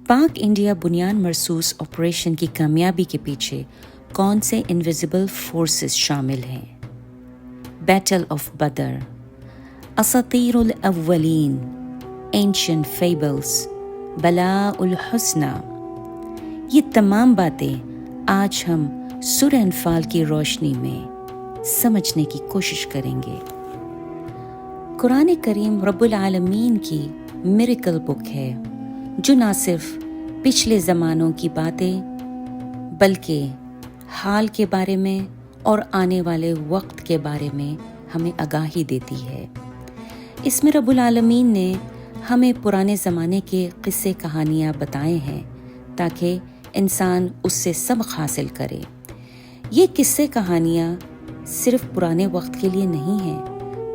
पाक India बुनियान मरसूस operation की कामयाबी के पीछे कौन से इनविजिबल फोर्सेस शामिल हैं? बैटल ऑफ बदर, असातीरुल अव्वलीन, एंशिएंट फेबल्स, बलाउल हुस्ना, ये तमाम बातें आज हम सूरह अनफाल की रोशनी में समझने की कोशिश करेंगे। कुरान करीम रब्बुल आलमीन की मिरेकल बुक है जो ना सिर्फ पिछले ज़मानों की बातें बल्कि हाल के बारे में और आने वाले वक्त के बारे में हमें आगाही देती है। इसमें रब्बुल आलमीन ने हमें पुराने ज़माने के किस्से कहानियाँ बताए हैं ताकि इंसान उससे सबक हासिल करे। ये किस्से कहानियाँ सिर्फ पुराने वक्त के लिए नहीं हैं,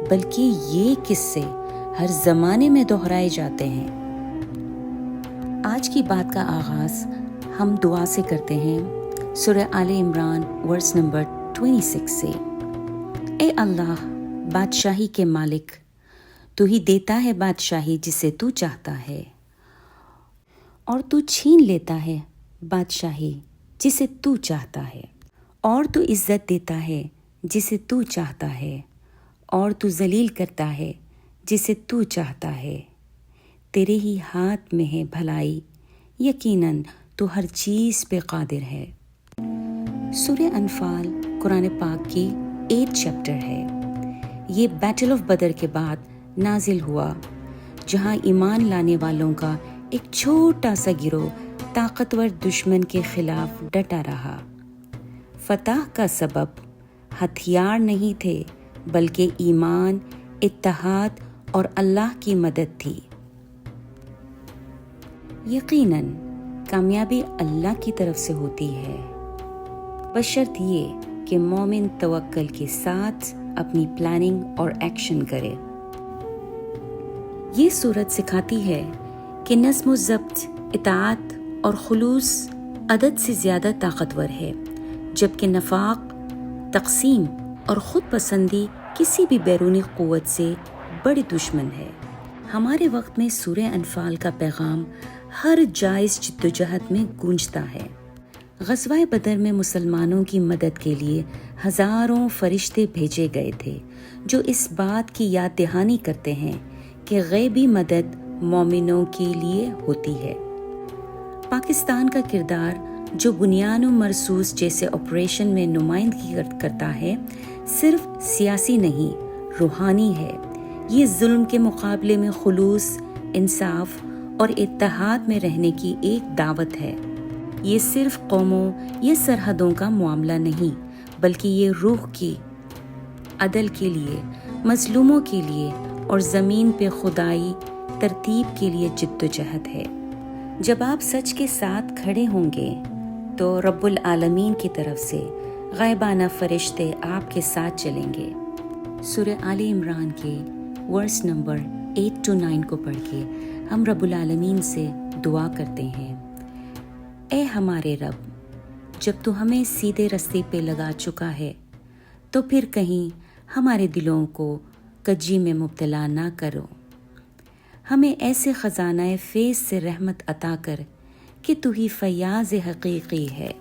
बल्कि ये किस्से हर ज़माने में दोहराए जाते हैं। आज की बात का आगाज़ हम दुआ से करते हैं। सूरह आले इमरान वर्स नंबर 26 से। ए अल्लाह, बादशाही के मालिक, तू ही देता है बादशाही जिसे तू चाहता है और तू छीन लेता है बादशाही जिसे तू चाहता है, और तू इज़्ज़त देता है जिसे तू चाहता है, और तू ज़लील करता है जिसे तू चाहता है। तेरे ही हाथ में है भलाई, यकीनन तू हर चीज़ पे कादिर है। सूरह अनफाल कुरान पाक की 8 चैप्टर है। ये बैटल ऑफ बदर के बाद नाजिल हुआ, जहाँ ईमान लाने वालों का एक छोटा सा गिरोह ताकतवर दुश्मन के खिलाफ डटा रहा। फतह का सबब हथियार नहीं थे, बल्कि ईमान, इत्तेहाद और अल्लाह की मदद थी। यकीनन कामयाबी अल्लाह की तरफ से होती है, बशर्त ये कि मोमिन तवक्कल के साथ अपनी प्लानिंग और एक्शन करे। ये सूरत सिखाती है कि नज़्म व ज़ब्त, इताअत और खुलूस अदद से ज़्यादा ताकतवर है, जबकि नफाक, तक़सीम और ख़ुद पसंदी किसी भी बैरूनी क़ुव्वत से बड़ी दुश्मन है। हमारे वक्त में सूरह अनफाल का पैगाम हर जायज़ जिद्दोजहद में गूंजता है। ग़ज़वा बदर में मुसलमानों की मदद के लिए हज़ारों फरिश्ते भेजे गए थे, जो इस बात की याद दहानी करते हैं कि ग़ैबी मदद मोमिनों के लिए होती है। पाकिस्तान का किरदार जो बुनियान मरसूस जैसे ऑपरेशन में नुमाइंदगी करता है, सिर्फ सियासी नहीं, रूहानी है। ये जुल्म के मुकाबले में खुलूस, इंसाफ और इत्तेहाद में रहने की एक दावत है। ये सिर्फ कौमों या सरहदों का मामला नहीं, बल्कि ये रूह की अदल के लिए, मजलूमों के लिए और ज़मीन पे खुदाई तरतीब के लिए जिद्दोजहद है। जब आप सच के साथ खड़े होंगे तो रब्बुल आलमीन की तरफ से गायबाना फरिश्ते आपके साथ चलेंगे। सूरह आले इमरान के वर्स नंबर 8 to 9 को पढ़ के हम रब्बुल आलमीन से दुआ करते हैं। ए हमारे रब, जब तू हमें सीधे रास्ते पे लगा चुका है, तो फिर कहीं हमारे दिलों को कज्जी में मुब्तला ना करो। हमें ऐसे ख़ज़ाना फैज़ से रहमत अता कर कि तू ही फ़याज़ हकीकी है।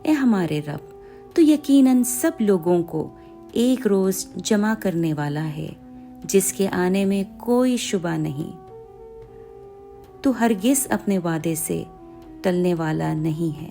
ए हमारे रब, तू यकीनन सब लोगों को एक रोज़ जमा करने वाला है, जिसके आने में कोई शुबा नहीं। तू हरगिज़ अपने वादे से टलने वाला नहीं है।